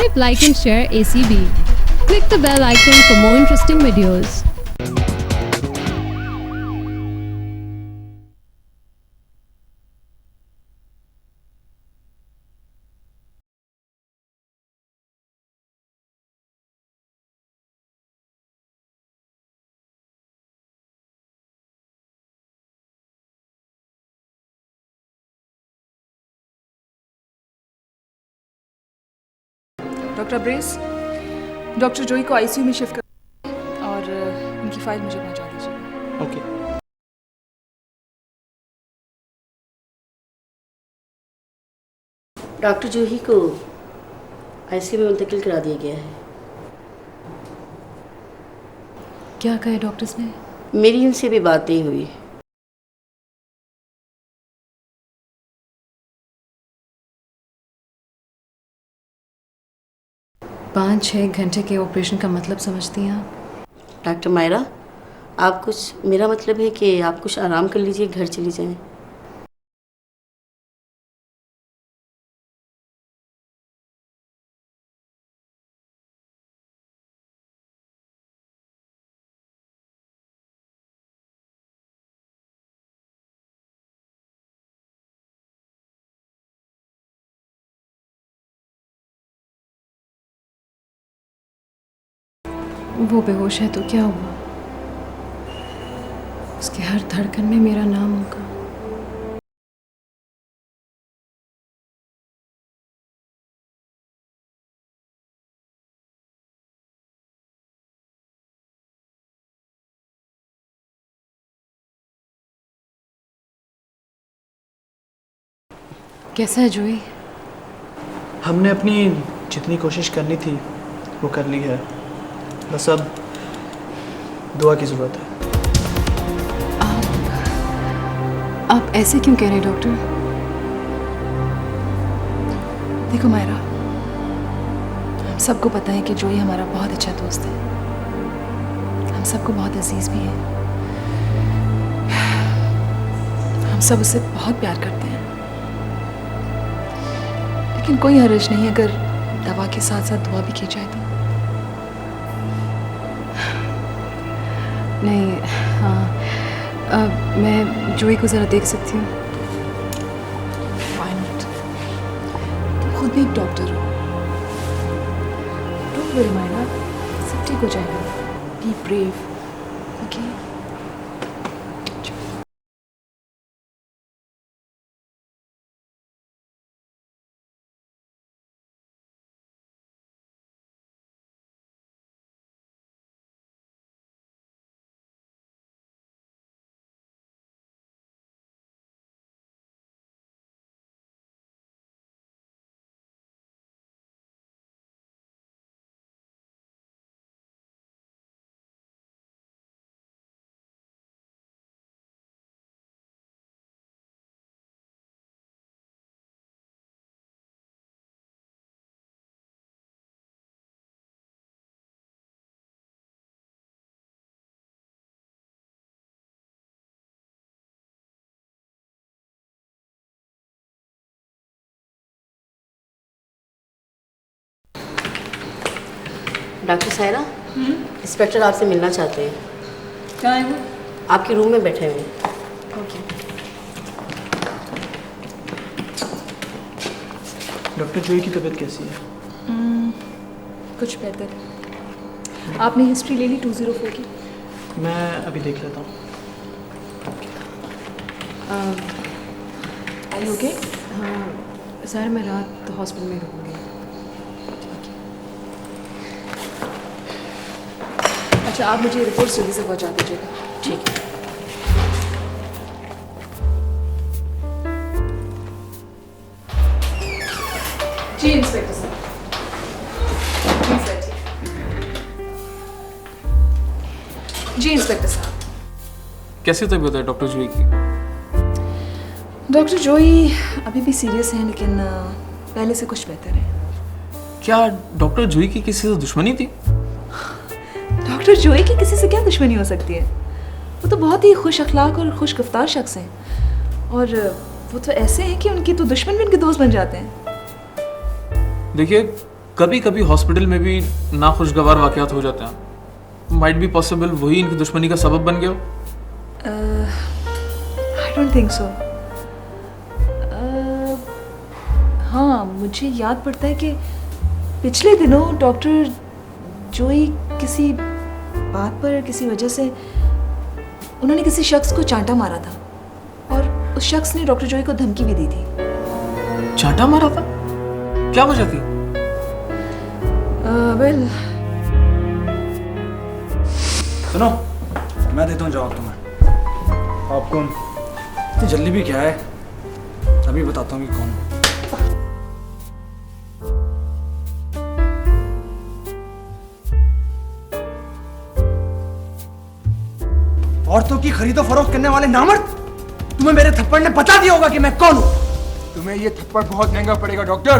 Subscribe, like and share ACB. Click the bell icon for more interesting videos. Doctor brace, doctor जोई को ICU में shift कर और उनकी फाइल मुझे पहुंचा दीजिए। ओके। डॉक्टर जूही को आईसीयू में मुंतकिल करा दिया गया है। क्या कहे डॉक्टर्स ने? मेरी उनसे भी बात नहीं हुई। पाँच 6 घंटे के ऑपरेशन का मतलब समझती हैं आप? डॉक्टर मायरा, आप कुछ, मेरा मतलब है कि आप कुछ आराम कर लीजिए, घर चली जाएं। वो बेहोश है तो क्या हुआ? उसके हर धड़कन में मेरा नाम होगा। कैसा है जोई? हमने अपनी जितनी कोशिश करनी थी वो कर ली है, बस अब दुआ की ज़रूरत है। आप ऐसे क्यों कह रहे हैं डॉक्टर? देखो मायरा, हम सबको पता है कि जोई हमारा बहुत अच्छा दोस्त है, हम सबको बहुत अजीज भी है, हम सब उससे बहुत प्यार करते हैं। लेकिन कोई हर्ज नहीं अगर दवा के साथ साथ दुआ भी की जाए तो। नहीं, हाँ, मैं जोई को ज़रा देख सकती हूँ? Why not? तुम खुद भी एक डॉक्टर हो। डोंट वरी मायरा, सब ठीक हो जाएगा। Be brave, okay? Doctor Saira, inspector आपसे मिलना चाहते हैं। क्या है वो? आपके रूम में बैठे हुए हैं। ओके। डॉक्टर जोई की तबीयत कैसी है? कुछ बेहतर। आपने हिस्ट्री ले ली 204 की? मैं अभी देख लेता हूँ। आई ओके? हाँ सर, मैं रात तो हॉस्पिटल में रुकूंगी। अच्छा, आप मुझे रिपोर्ट जल्दी से पहुंचा दीजिएगा। ठीक है। जी इंस्पेक्टर साहब, प्लीज बैठिए। जी इंस्पेक्टर साहब। कैसी तबीयत है डॉक्टर जोई की? डॉक्टर जोई अभी भी सीरियस हैं, लेकिन पहले से कुछ बेहतर है। क्या डॉक्टर जोई की किसी से दुश्मनी थी? डॉक्टर जोई की किसी से क्या दुश्मनी हो सकती है? वो तो बहुत ही खुश अखलाक और खुश गिफ्तार शख्स हैं, और वो तो ऐसे हैं कि उनकी तो दुश्मन भी उनके दोस्त बन जाते हैं। देखिए, कभी कभी हॉस्पिटल में भी नाखुशगवार वाक़यात हो जाते हैं। माइट बी पॉसिबल वही इनकी दुश्मनी का सबब बन गया हो। I don't think so. हाँ, मुझे याद पड़ता है कि पिछले दिनों डॉक्टर जोई किसी बात पर, किसी वजह से उन्होंने किसी शख्स को चांटा मारा था और उस शख्स ने डॉक्टर जोई को धमकी भी दी थी। चांटा मारा था? क्या वजह थी? वेल, सुनो, मैं देता हूँ जवाब तुम्हें। आपको इतनी जल्दी भी क्या है, अभी बताता हूँ कि कौन है। औरतों की खरीदो फरोख्त करने वाले नामर्द, तुम्हें मेरे थप्पड़ ने बता दिया होगा कि मैं कौन हूँ। तुम्हें ये थप्पड़ बहुत महंगा पड़ेगा डॉक्टर।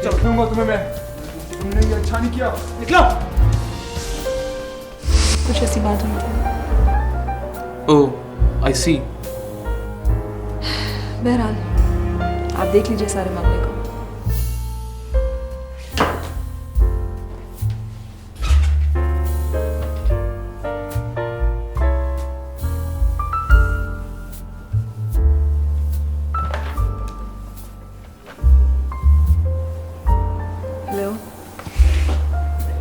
चल दूंगा तुम्हें मैं। तुमने ये अच्छा नहीं किया। निकलो। कुछ ऐसी बात हुई थी। ओह, आई सी। बहरहाल आप देख लीजिए सारे मामले को। हेलो,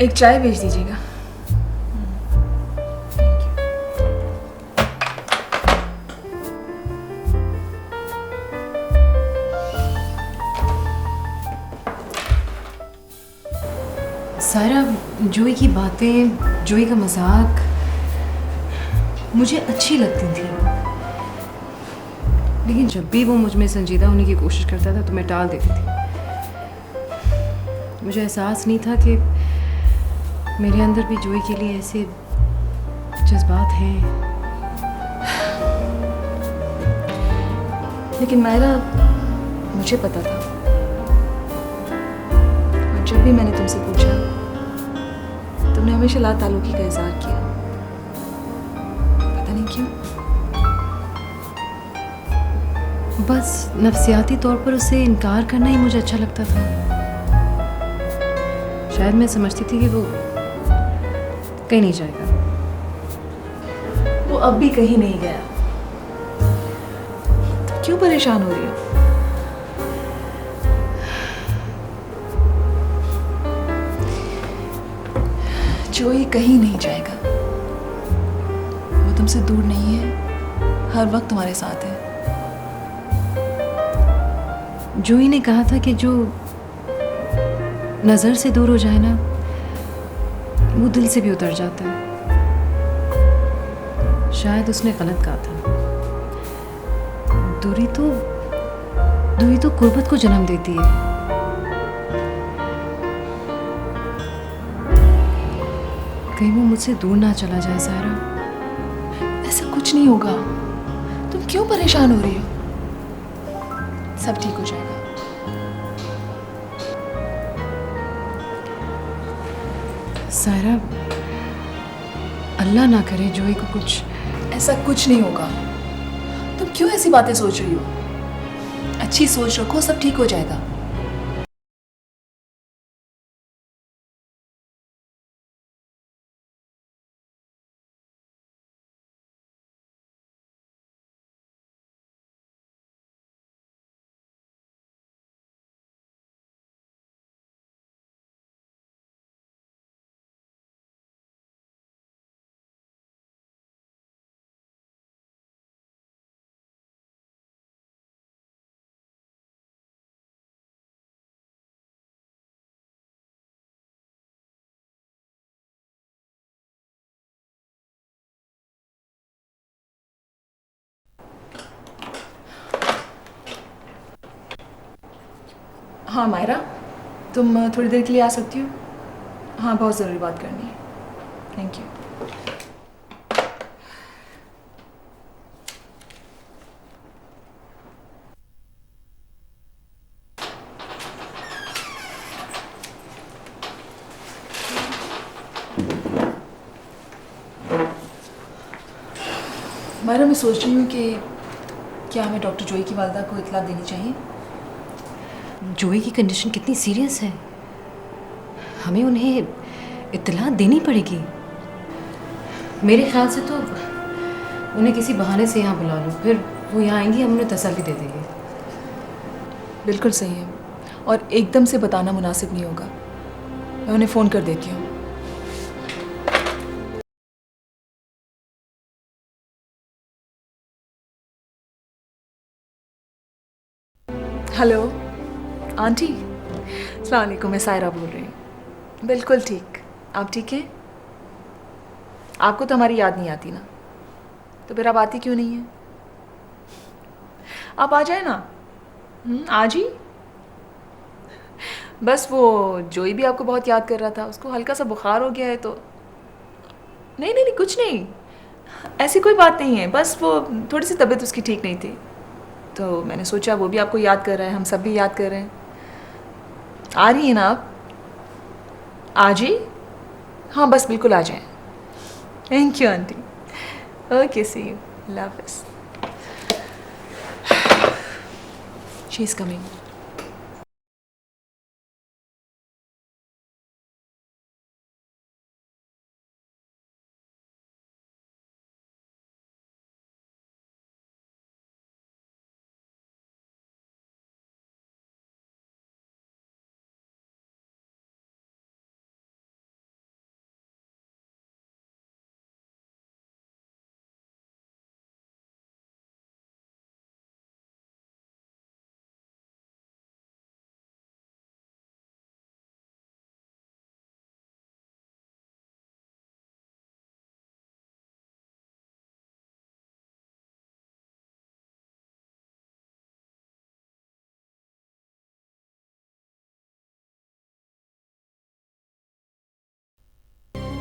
एक चाय भेज दीजिएगा। सारा जोई की बातें, जोई का मजाक मुझे अच्छी लगती थी, लेकिन जब भी वो मुझ में संजीदा होने की कोशिश करता था तो मैं टाल देती थी। मुझे एहसास नहीं था कि मेरे अंदर भी जोई के लिए ऐसे जज्बात हैं। लेकिन मायरा, मुझे पता था, और जब भी मैंने तुमसे पूछा तुमने हमेशा ला ताल्लुकी का इज़हार किया। पता नहीं क्यों, बस नफ्सियाती तौर पर उससे इनकार करना ही मुझे अच्छा लगता था। शायद मैं समझती थी कि वो कहीं नहीं जाएगा। वो अब भी कहीं नहीं गया। तो क्यों परेशान हो रही हो? जोई कहीं नहीं जाएगा। वो तुमसे दूर नहीं है, हर वक्त तुम्हारे साथ है। जोई ने कहा था कि जो नजर से दूर हो जाए ना, वो दिल से भी उतर जाता है। शायद उसने गलत कहा था। दूरी तो गुर्बत को जन्म देती है। कहीं वो मुझसे दूर ना चला जाए सारा। ऐसा कुछ नहीं होगा। तुम क्यों परेशान हो रही हो? सब ठीक हो जाएगा। सारा, अल्लाह ना करे जोई को कुछ। ऐसा कुछ नहीं होगा। तुम क्यों ऐसी बातें सोच रही हो? अच्छी सोच रखो, सब ठीक हो जाएगा। हाँ मायरा, तुम थोड़ी देर के लिए आ सकती हो? हाँ, बहुत ज़रूरी बात करनी है। Thank you. मायरा, मैं सोच रही हूँ कि क्या हमें डॉक्टर जोई की वालिदा को इत्तला देनी चाहिए? जोई की कंडीशन कितनी सीरियस है। हमें उन्हें इत्तला देनी पड़ेगी। मेरे ख्याल से तो उन्हें किसी बहाने से यहाँ बुला लो, फिर वो यहाँ आएंगी, हम उन्हें तसल्ली दे देंगे। बिल्कुल सही है, और एकदम से बताना मुनासिब नहीं होगा। मैं उन्हें फ़ोन कर देती हूँ। हेलो आंटी, अस्सलाम वालेकुम, मैं सायरा बोल रही हूँ। बिल्कुल ठीक, आप ठीक हैं? आपको तो हमारी याद नहीं आती ना, तो फिर आप आती क्यों नहीं है? आप आ जाए ना। आज ही? बस वो जोई भी आपको बहुत याद कर रहा था, उसको हल्का सा बुखार हो गया है तो। नहीं नहीं नहीं, कुछ नहीं, ऐसी कोई बात नहीं है, बस वो थोड़ी सी तबीयत उसकी ठीक नहीं थी, तो मैंने सोचा वो भी आपको याद कर रहा है, हम सब भी याद कर रहे हैं। आ रही हैं ना आप? आज ही? हाँ बस बिल्कुल आ जाएं। Thank you aunty. Okay, see you, love हाफिज़। She is coming.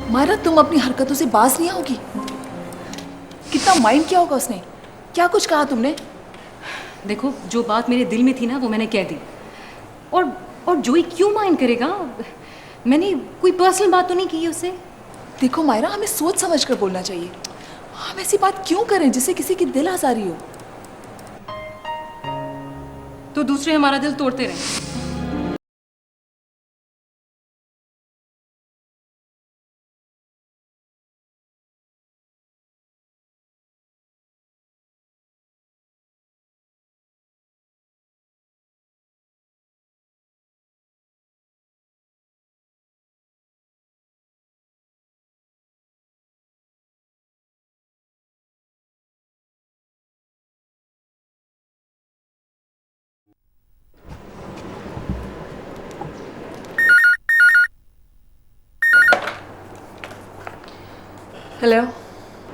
मायरा, तुम अपनी हरकतों से बाज नहीं आओगी? कितना माइंड किया होगा उसने? क्या कुछ कहा तुमने? देखो, जो बात मेरे दिल में थी ना वो मैंने कह दी। और जोई क्यों माइंड करेगा? मैंने कोई पर्सनल बात तो नहीं की है उससे। देखो मायरा, हमें सोच समझ कर बोलना चाहिए। हम ऐसी बात क्यों करें जिससे किसी की दिल आज़ारी हो? तो दूसरे हमारा दिल तोड़ते रहे। हेलो।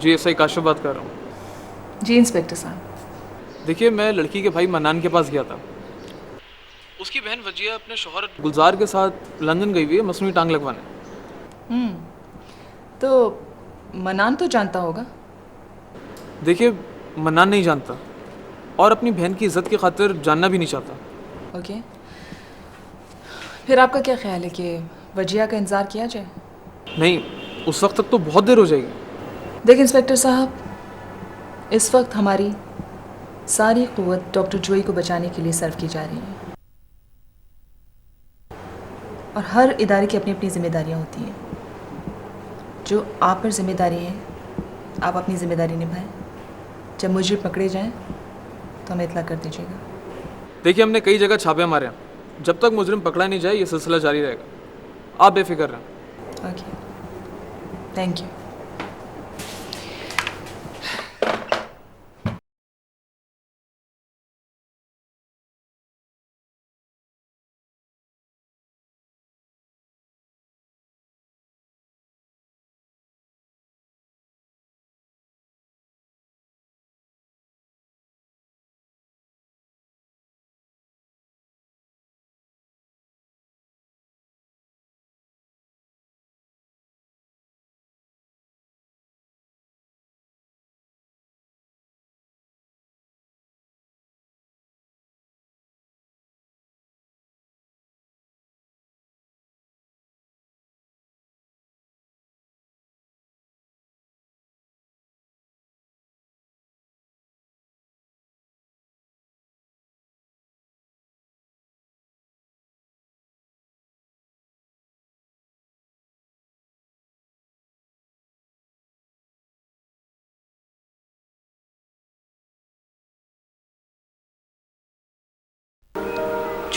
जी, एसआई काशिफ बात कर रहा हूँ। जी इंस्पेक्टर साहब। देखिए, मैं लड़की के भाई मन्नान के पास गया था। उसकी बहन वजिया अपने शौहर गुलजार के साथ लंदन गई हुई है मसनूई टांग लगवाने। तो मनान तो जानता होगा। देखिए, मन्नान नहीं जानता और अपनी बहन की इज्जत की खातिर जानना भी नहीं चाहता। ओके, फिर आपका क्या ख्याल है कि वजिया का इंतज़ार किया जाए? नहीं, उस वक्त तक तो बहुत देर हो जाएगी। देखिए इंस्पेक्टर साहब, इस वक्त हमारी सारी क़ुव्वत डॉक्टर जोई को बचाने के लिए सर्व की जा रही है, और हर इदारे की अपनी अपनी जिम्मेदारियां होती हैं। जो आप पर जिम्मेदारी है, आप अपनी जिम्मेदारी निभाएं। जब मुजरिम पकड़े जाएं तो हमें इत्तला कर दीजिएगा। देखिए, हमने कई जगह छापे मारे हैं। जब तक मुजरिम पकड़ा नहीं जाए ये सिलसिला जारी रहेगा। आप बेफिक्र रहें। Okay, thank you.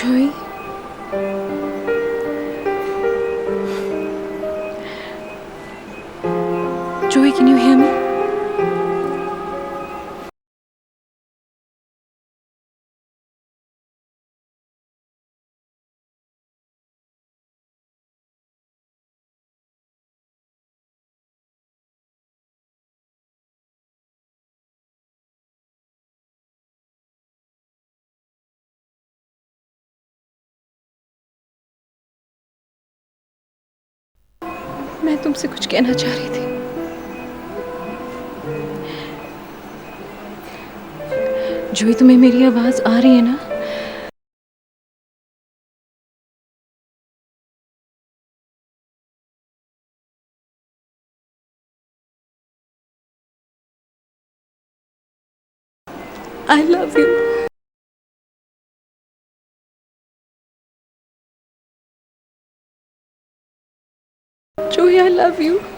Joey? Joey, can you hear me? मैं तुमसे कुछ कहना चाह रही थी। जोई, तुम्हें मेरी आवाज आ रही है ना? I love you. Joey, I love you.